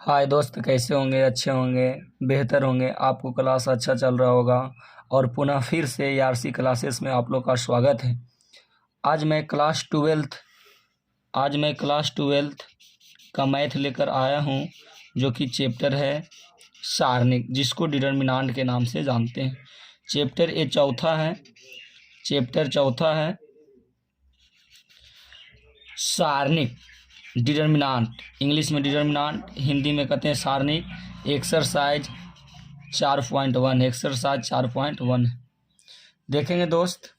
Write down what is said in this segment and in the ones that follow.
हाय दोस्त, कैसे होंगे? अच्छे होंगे, बेहतर होंगे। आपको क्लास अच्छा चल रहा होगा। और पुनः फिर से यारसी क्लासेस में आप लोग का स्वागत है। आज मैं क्लास ट्वेल्थ आज मैं क्लास ट्वेल्थ का मैथ लेकर आया हूँ, जो कि चैप्टर है सारणिक, जिसको डिटर्मिनेंट के नाम से जानते हैं। चैप्टर चौथा है सारणिक। डिटर्मिनेंट, इंग्लिश में डिटर्मिनेंट, हिंदी में कहते हैं सारणिक। एक्सरसाइज 4.1 देखेंगे दोस्त।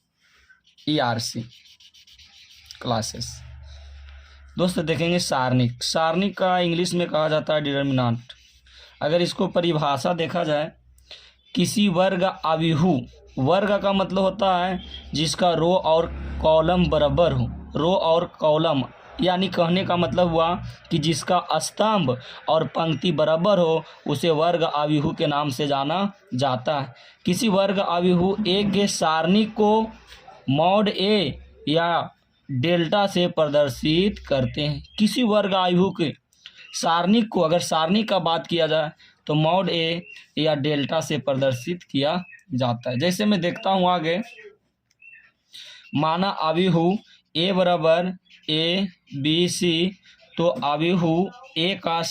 ERC क्लासेस दोस्त देखेंगे सारणिक। सारणिक का इंग्लिश में कहा जाता है डिटर्मिनेंट। अगर इसको परिभाषा देखा जाए, किसी वर्ग अभिहु, वर्ग का मतलब होता है जिसका रो और कॉलम बराबर हो। रो और कॉलम यानी कहने का मतलब हुआ कि जिसका स्तंभ और पंक्ति बराबर हो, उसे वर्ग अभिहु के नाम से जाना जाता है। किसी वर्ग अभिहु ए के सारणिक को मॉड ए या डेल्टा से प्रदर्शित करते हैं। किसी वर्ग अभिहु के सारणिक को, अगर सारणिक का बात किया जाए, तो मॉड ए या डेल्टा से प्रदर्शित किया जाता है। जैसे मैं देखता हूँ आगे, माना अभिहु ए बराबर ए बी सी, तो अभिहु ए का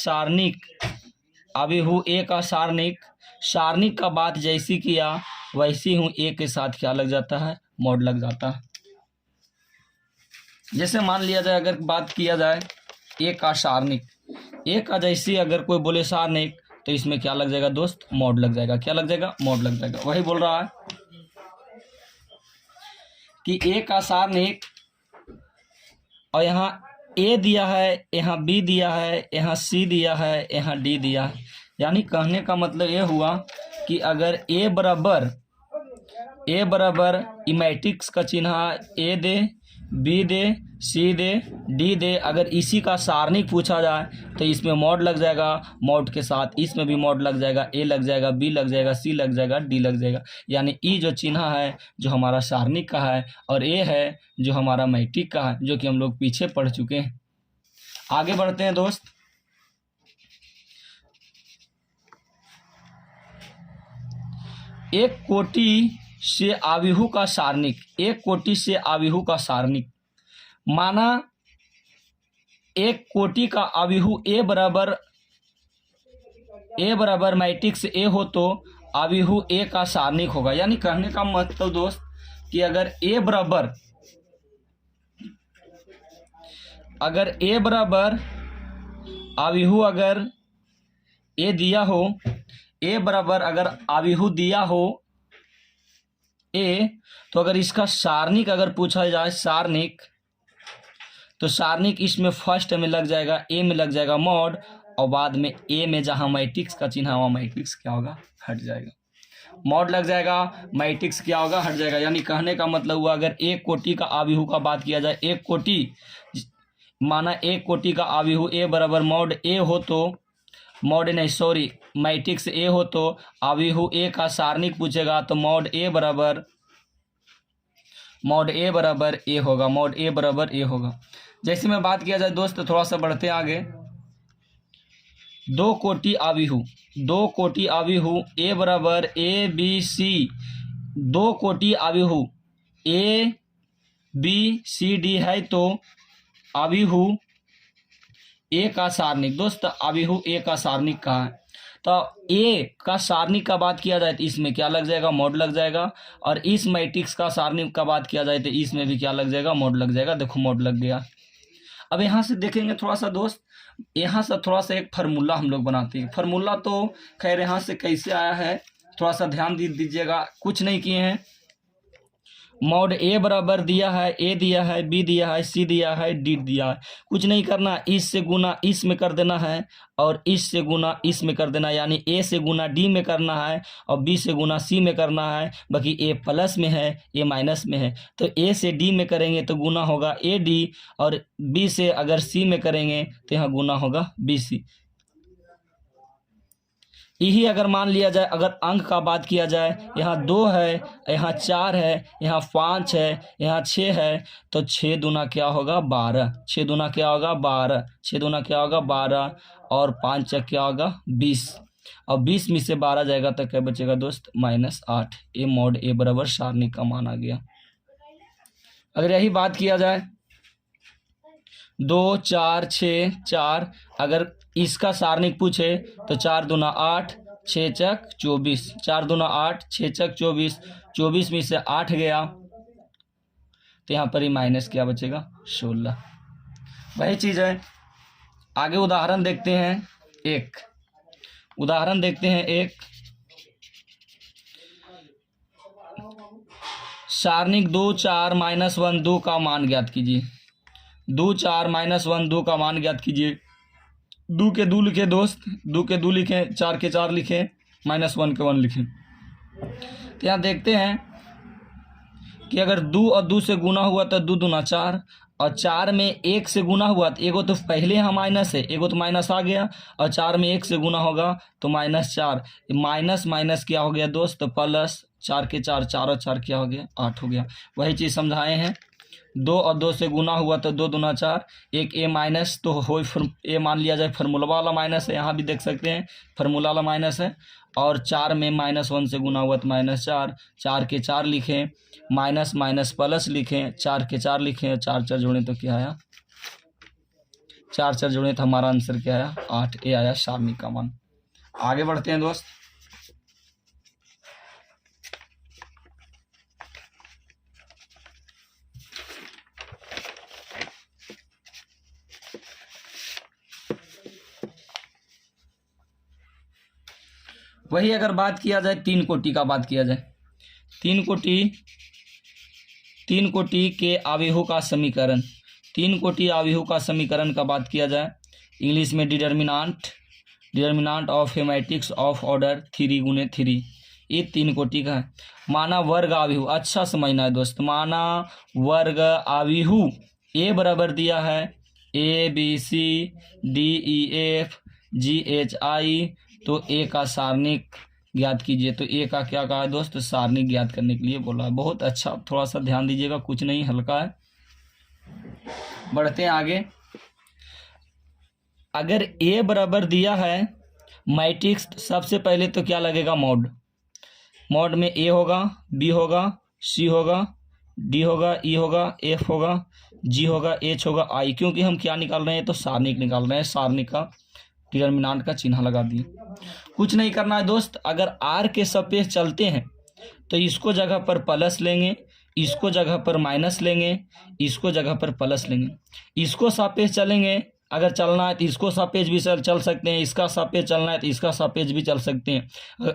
सारणिक का बात जैसी किया वैसी हूँ ए के साथ क्या लग जाता है? मॉड लग जाता है। जैसे मान लिया जाए, अगर बात किया जाए ए का सारणिक, ए का जैसी अगर कोई बोले सारणिक, तो इसमें क्या लग जाएगा दोस्त? मॉड लग जाएगा। क्या लग जाएगा? मॉड लग जाएगा। वही बोल रहा है कि ए का सारणिक, और यहाँ ए दिया है, यहाँ बी दिया है, यहाँ सी दिया है, यहाँ डी दिया है। यानी कहने का मतलब ये हुआ कि अगर ए बराबर मैट्रिक्स का चिन्ह ए दे, बी दे, सी दे, डी दे, अगर इसी का सारणिक पूछा जाए तो इसमें मॉड लग जाएगा। मॉड के साथ इसमें भी मॉड लग जाएगा। ए लग जाएगा, बी लग जाएगा, सी लग जाएगा, डी लग जाएगा। यानी ई जो चिन्ह है जो हमारा सारणिक का है, और ए है जो हमारा मैट्रिक का है, जो कि हम लोग पीछे पढ़ चुके हैं। आगे बढ़ते हैं दोस्त। एक कोटि से अभिहु का सारणिक, एक कोटि से अभिहु का सारणिक, माना एक कोटि का अभिहु ए बराबर मैट्रिक्स ए हो, तो अभिहु ए का सारणिक होगा। यानी कहने का मतलब दोस्त कि अगर ए बराबर अभिहु अगर ए दिया हो, ए बराबर अगर अभिहु दिया हो ए, तो अगर इसका सारणिक अगर पूछा जाए सारणिक, तो सारणिक इसमें फर्स्ट में लग जाएगा, ए में लग जाएगा मॉड, और बाद में ए में जहां मैट्रिक्स का चिन्ह है वहाँ मैट्रिक्स क्या होगा? हट जाएगा। मॉड लग जाएगा, मैट्रिक्स क्या होगा? हट जाएगा। यानी कहने का मतलब हुआ, अगर एक कोटि का अभिहु का बात किया जाए, एक कोटि, माना एक कोटि का अभिहु ए बराबर मॉड ए हो, तो मैट्रिक्स ए हो, तो अभिहु ए का सारणिक पूछेगा तो मॉड ए बराबर ए होगा। मॉड ए बराबर ए होगा। जैसे में बात किया जाए दोस्त, थोड़ा सा बढ़ते आगे। दो कोटि अभिहु ए बराबर ए बी सी, दो कोटि अभिहु ए बी सी डी है, तो अभिहु ए का सारणिक, दोस्त अभिहु ए का सारणिक कहा है, तो ए का सारणिक का बात किया जाए तो इसमें क्या लग जाएगा? मॉड लग जाएगा। और इस मैट्रिक्स का सारणिक का बात किया जाए तो इसमें भी क्या लग जाएगा? मॉड लग जाएगा। देखो मॉड लग गया। अब यहाँ से देखेंगे थोड़ा सा दोस्त, यहाँ से थोड़ा सा एक फार्मूला हम लोग बनाते हैं। फार्मूला तो खैर यहाँ से कैसे आया है थोड़ा सा ध्यान दीजिएगा। कुछ नहीं किए हैं, मॉड ए बराबर दिया है, ए दिया है, बी दिया है, सी दिया है, डी दिया है। कुछ नहीं करना, इस से गुना इस में कर देना है, और इस से गुना इस में कर देना है। यानी ए से गुना डी में करना है, और बी से गुना सी में करना है। बाकी ए प्लस में है, ए माइनस में है, तो ए से डी में करेंगे तो गुना होगा ए डी, और बी से अगर सी में करेंगे तो यहाँ गुना होगा बी सी। यही अगर मान लिया जाए, अगर अंक का बात किया जाए, यहाँ 2 है, यहाँ 4 है, यहाँ 5 है, यहाँ 6 है, तो 6 दूना क्या होगा? 12। 6 दूना क्या होगा? 12। 6 दूना क्या होगा? 12। और 5 चक क्या होगा 20। अब 20 में से 12 जाएगा तो क्या बचेगा दोस्त -8। ए मॉड ए बराबर सारणिक का मान आ गया। अगर यही बात किया जाए 2 4 6 4, अगर इसका सारणिक पूछे तो 4 दूना 8, 6 चक 24, 4 दूना 8, 6 चक 24, 24 में से 8 गया तो यहाँ पर ही माइनस क्या बचेगा 16। वही चीज़ है। आगे उदाहरण देखते हैं एक। उदाहरण देखते हैं एक। सारणिक 2 4 -1 2 का मान ज्ञात कीजिए। 2 4 -1 2 का मान ज्ञात कीजिए। 2 के 2 लिखे दोस्त, 2 के 2 लिखें, 4 के 4 लिखें, -1 के 1 लिखें। तो यहाँ देखते हैं कि अगर 2 और 2 से गुना हुआ तो 2 दूना 4, और 4 में 1 से गुना हुआ तो एगो तो पहले यहाँ माइनस है, एगो तो माइनस आ गया, और 4 में 1 से गुना होगा तो -4। माइनस माइनस क्या हो गया दोस्त प्लस, 4 के 4, 4 और 4 क्या हो गया 8 हो गया। वही चीज़ समझाए हैं। 2 और 2 से गुना हुआ तो 2 दूना 4, एक ए माइनस तो हो ए मान लिया जाए, फार्मूला वाला माइनस है, यहाँ भी देख सकते हैं फार्मूला वाला माइनस है। और 4 में -1 से गुना हुआ तो -4, 4 के 4 लिखें, माइनस माइनस प्लस लिखें, 4 के 4 लिखें, 4 4 जोड़ें तो क्या आया 4 4 जोड़ें तो हमारा आंसर क्या आया 8। ए आया सारणिक का मान। आगे बढ़ते हैं दोस्त। वही अगर बात किया जाए 3 कोटि का, बात किया जाए 3 कोटि के आव्यूह का समीकरण, 3 कोटि आव्यूह का समीकरण का बात किया जाए इंग्लिश में determinant of A matrix of order 3 × 3, ये 3 कोटि का है। माना वर्ग आव्यूह, अच्छा समझना है दोस्त, माना वर्ग आव्यूह ए बराबर दिया है ABCDEFGHI, तो ए का सारणिक ज्ञात कीजिए। तो ए का क्या कहा है दोस्त सारणिक ज्ञात करने के लिए बोला है। बहुत अच्छा, थोड़ा सा ध्यान दीजिएगा, कुछ नहीं हल्का है। बढ़ते हैं आगे। अगर ए बराबर दिया है मैट्रिक्स, सबसे पहले तो क्या लगेगा मॉड में ए होगा, बी होगा, सी होगा, डी होगा, ई होगा, एफ होगा, जी होगा, एच होगा, आई। क्योंकि हम क्या निकाल रहे हैं तो सारणिक निकाल रहे हैं, सारणिक का डिटर्मिनेंट का चिन्ह लगा दिए। कुछ नहीं करना है दोस्त। अगर आर के सापेक्ष चलते हैं तो इसको जगह पर प्लस लेंगे, इसको जगह पर माइनस लेंगे, इसको जगह पर प्लस लेंगे। इसको सापेक्ष चलेंगे, अगर चलना है तो इसको सापेक्ष भी चल सकते हैं, इसका सापेक्ष चलना है तो इसका सापेक्ष भी चल सकते हैं।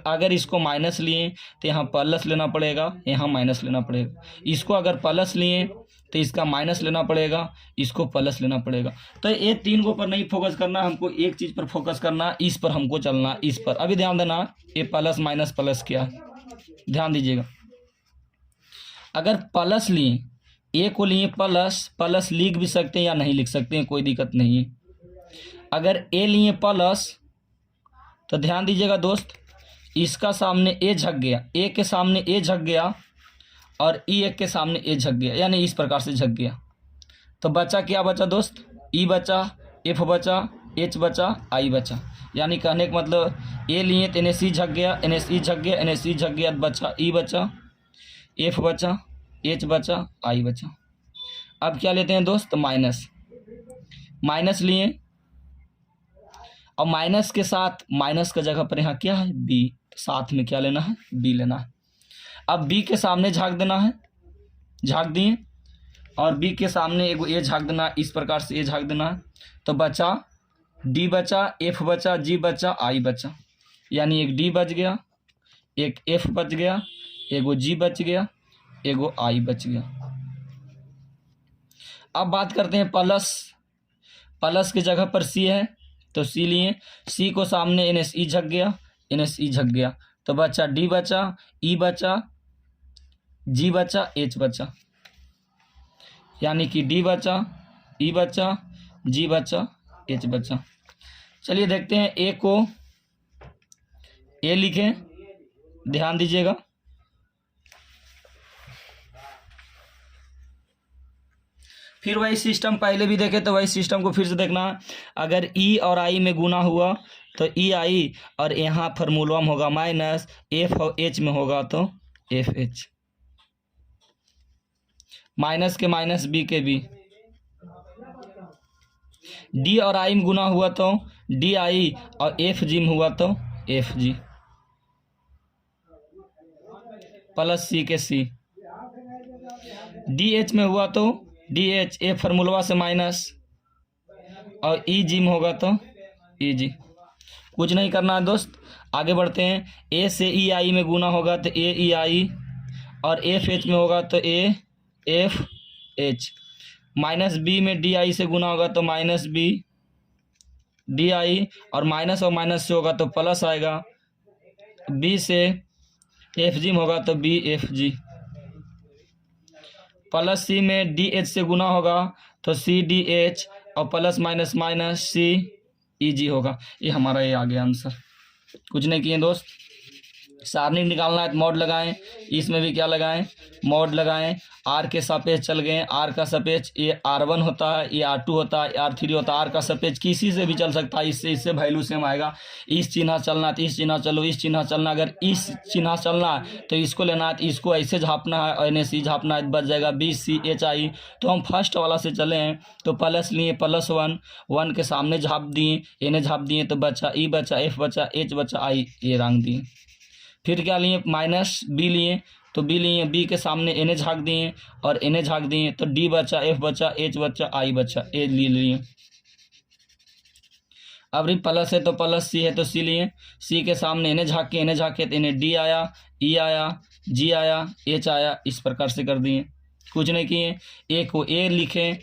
अगर इसको माइनस लिए तो यहाँ प्लस लेना पड़ेगा, यहाँ माइनस लेना पड़ेगा। इसको अगर प्लस लिए तो इसका माइनस लेना पड़ेगा, इसको प्लस लेना पड़ेगा। तो ये 3 को पर नहीं फोकस करना, हमको एक चीज़ पर फोकस करना, इस पर हमको चलना, इस पर। अभी ध्यान देना, ये प्लस माइनस प्लस क्या है, ध्यान दीजिएगा। अगर प्लस लिए, ए को लिए प्लस लिख भी सकते हैं या नहीं लिख सकते हैं, कोई दिक्कत नहीं है। अगर ए लिए प्लस तो ध्यान दीजिएगा दोस्त, इसका सामने ए झक गया, ए के सामने ए झक गया, और ई एक के सामने ए झक गया, यानी इस प्रकार से झक गया। तो बचा क्या बचा दोस्त, ई बचा, एफ बचा, एच बचा, आई बचा। यानी कहने का मतलब ए लिए तो एन सी झक गया, एन एस ई झक गया, एन एस ई झक गया, बचा ई बचा, एफ बचा, एच बचा, आई बचा। अब क्या लेते हैं दोस्त माइनस लिए, और माइनस के साथ माइनस का जगह पर यहाँ क्या है बी, साथ में क्या लेना है बी लेना है। अब बी के सामने झाँक देना है, झाँक दिए, और बी के सामने एगो ए झाँक देना, इस प्रकार से ए झाँक देना है। तो बचा डी बचा, एफ बचा, जी बचा, आई बचा। यानी एक डी बच गया, एक एफ बच गया, एगो जी बच गया, एगो आई बच गया। अब बात करते हैं प्लस की जगह पर सी है तो सी लिए, सी को सामने एन एस ई झक गया, एन एस ई झक गया। तो बचा डी बचा, ई बचा, जी बचा, एच बचा। यानी कि डी बचा, ई बचा, जी बचा, एच बचा। चलिए देखते हैं ए को ए लिखें, ध्यान दीजिएगा। फिर फिर वही सिस्टम पहले भी देखे तो वही सिस्टम को फिर से देखना। अगर ई और आई में गुना हुआ तो ई आई, और यहाँ फार्मूला में होगा माइनस, एफ और एच में होगा तो एफ एच, माइनस के माइनस बी के बी। डी और आई में गुना हुआ तो डी आई, और एफ जी में हुआ तो एफ जी, प्लस सी के सी। डी एच में हुआ तो डी एच, ए फार्मूलवा से माइनस, और ई जी में होगा तो ई जी। कुछ नहीं करना है दोस्त, आगे बढ़ते हैं। ए से ई आई में गुना होगा तो ए ई आई, और एफ एच में होगा तो A F H. Minus B में डी आई से गुना होगा तो माइनस बी डी आई, और माइनस से होगा तो प्लस आएगा। बी से एफ जी में होगा तो B F G. Plus C में डी एच से गुना होगा तो सी डी एच, और प्लस माइनस माइनस सी ई जी होगा। ये हमारा ये आ गया आंसर। कुछ नहीं किए दोस्त, सारणी निकालना है तो मॉड लगाएं, इसमें भी क्या लगाएं, मॉड लगाएं। आर के सापेक्ष चल गए, आर का सापेक्ष ये R1 होता है, ये R2 होता है, R3 होता है। आर का सापेक्ष किसी से भी चल सकता है, इससे वैल्यू सेम आएगा। इस चिन्ह चलना तो इस चिन्ह चलो, इस चिन्ह चलना, अगर इस चिन्ह चलना है तो इसको लेना है, तो इसको ऐसे झापना है, और NSE झापना है, बच जाएगा BCHI। तो हम फर्स्ट वाला से चले हैं तो प्लस लिए, +1, 1 के सामने झाप दिए, इन्हें झाप दिए तो बचा ई बचा, एफ बचा, एच बचा, आई, ये रंग दिए। फिर क्या लिए, माइनस बी लिए तो बी लिए, बी के सामने एन झाँक दिए और एन झाँक दिए तो डी बचा, एफ बचा, एच बचा, आई बचा, ए लिए। अब प्लस है तो प्लस सी है तो सी लिए, सी के सामने एन झाँके तो इन्हें डी आया, ई आया, जी आया, एच आया, इस प्रकार से कर दिए। कुछ नहीं किए। ए को ए लिखें,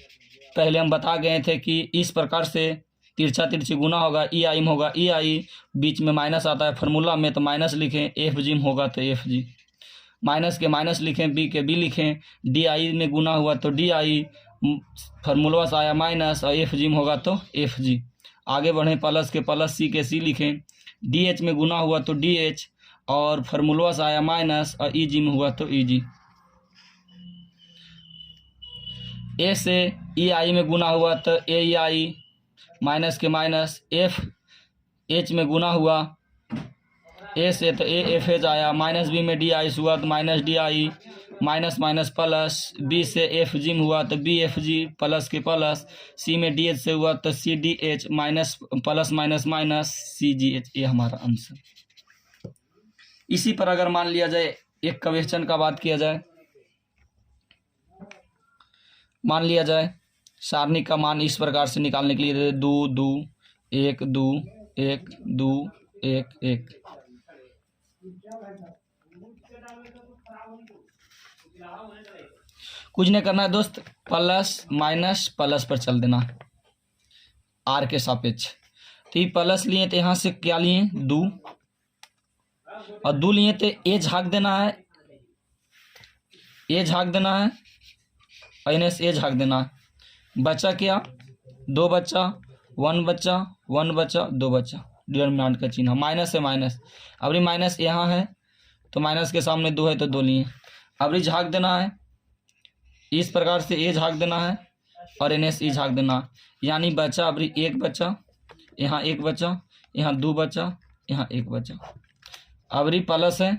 पहले हम बता गए थे कि इस प्रकार से तिरछा तिरछी गुना होगा, ई आई में होगा ई आई, बीच में माइनस आता है फार्मूला में तो माइनस लिखें, एफ जी में होगा तो एफ जी, माइनस के माइनस लिखें, बी के बी लिखें, डी आई में गुना हुआ तो डी आई, फार्मूला से आया माइनस, और एफ जी में होगा तो एफ जी। आगे बढ़ें, प्लस के प्लस, सी के सी लिखें, डी एच में गुना हुआ तो डी एच, और फार्मूला से आया माइनस, और ई जी में हुआ तो ई जी। ए से ई आई में गुना हुआ तो ए ई आई, माइनस के माइनस, एफ एच में गुना हुआ ए से तो ए एफ एच आया, माइनस बी में डी आई से हुआ तो minus D I, minus minus plus, B से एफ जी में हुआ तो बी एफ जी, प्लस के प्लस, सी में डी एच से हुआ तो C D H, minus plus minus minus C G H, ये हमारा आंसर। इसी पर अगर मान लिया जाए, एक क्वेश्चन का बात किया जाए, मान लिया जाए सारणी का मान इस प्रकार से निकालने के लिए 2 2 1 2 1 2 1 1। कुछ नहीं करना है दोस्त, प्लस माइनस प्लस पर चल देना आर के सापेक्ष। तो ये प्लस लिए तो यहाँ से क्या लिए 2, और 2 लिए तो ए झाँक देना है, ए झाँक देना है, और इन्हें ए झाँक देना है। बचा क्या, 2 बचा, 1 बचा, 1 बचा, 2 बचा, डिटरमिनेंट का चिन्ह माइनस है माइनस। अब ये माइनस यहाँ है तो माइनस के सामने 2 है तो 2 लिए। अब ये झाँक देना है, इस प्रकार से ए झाँक देना है और इन्हें ई झाँक देना है, यानी बचा अब 1 बचा, यहाँ 1 बचा, यहाँ 2 बचा, यहाँ 1 बचा। अब प्लस है,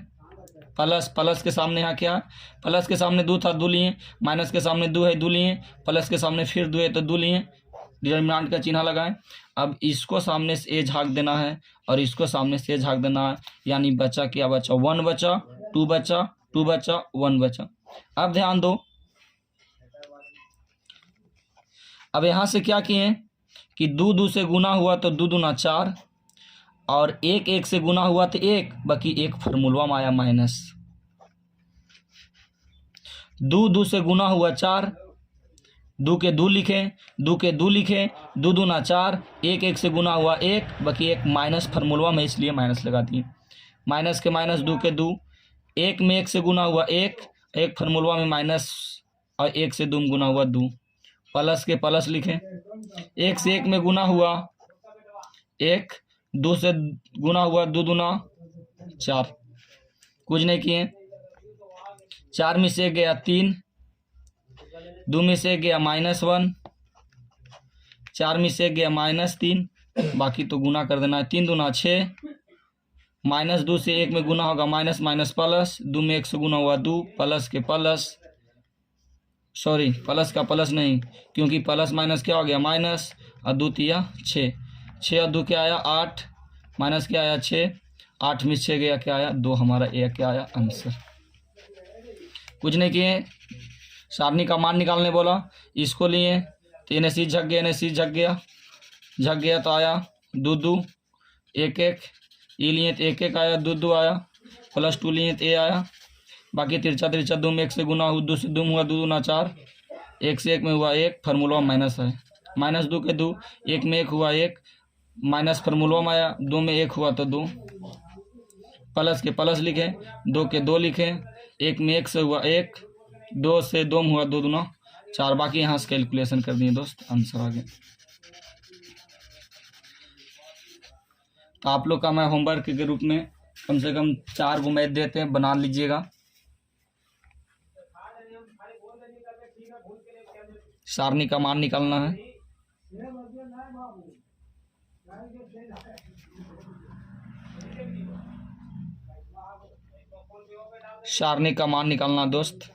प्लस के सामने यहाँ क्या, प्लस के सामने 2 था 2 लिए, माइनस के सामने 2 है 2 लिए, प्लस के सामने फिर 2 है तो 2 लिए, डिटरमिनेंट का चिन्ह लगाएं। अब इसको सामने से ए झाँक देना है और इसको सामने से ए झाँक देना है, यानी बचा क्या, बचा 1 बचा, 2 बचा, 2 बचा, 1 बचा। अब ध्यान दो, अब यहाँ से क्या किए कि 2 2 से गुना हुआ तो 2 दूना 4, और 1 1 से गुना हुआ तो 1, बाकी 1 फार्मूला में आया माइनस। 2 2 से गुना हुआ 4, 2 के 2 लिखें, 2 के 2 लिखें, 2 दूना 4, 1 1 से गुना हुआ 1, बाकी 1 माइनस फार्मूला में, इसलिए माइनस लगा दिए। माइनस के माइनस, 2 के 2, 1 में 1 से गुना हुआ 1, 1 फार्मूला में माइनस, और 1 से 2 में गुना हुआ 2, प्लस के प्लस लिखें। 1 से 1 में गुना हुआ 1, 2 से गुना हुआ 2 दूना 4, कुछ नहीं किए, 4 में से 1 गया 3, 2 में से 1 गया -1, 4 में से 1 गया -3, बाकी तो गुना कर देना है। 3 दूना 6, -2 से 1 में गुना होगा माइनस माइनस प्लस, 2 में 1 से गुना हुआ 2, प्लस के प्लस, सॉरी प्लस का प्लस नहीं, क्योंकि प्लस माइनस क्या हो गया माइनस, और 2 तिया 6, 6 और 2 क्या आया 8, माइनस क्या आया 6, 8 में 6 गया क्या आया 2, हमारा ए क्या आया आंसर। कुछ नहीं किए, सारणी का मान निकालने बोला, इसको लिए तो इन्हें सी झक गया, इन्हें सी झक गया तो आया 2 2 1 1, ये लिए तो 1 1 आया, 2 2 आया, +2 लिए तो ए आया, बाकी तिरछा 2 में 1 से गुना हुआ, 2 से 2 हुआ 2 दूना 4, 1 से 1 में हुआ 1, फार्मूला माइनस है, -2 के 2, 1 में 1 हुआ 1, माइनस फार्मूला में आया, 2 में 1 हुआ तो 2, प्लस के प्लस लिखे, 2 के 2 लिखे, 1 में 1 से हुआ 1, 2 से 2 में हुआ 2 दूना 4, बाकी यहाँ से कैलकुलेशन कर दिए दोस्त, आंसर आ गया। तो आप लोग का मैं होमवर्क के रूप में कम से कम 4 गो मैथ देते हैं, बना लीजिएगा। सारणी का मान निकालना है। सारणी का मान निकालना दोस्त।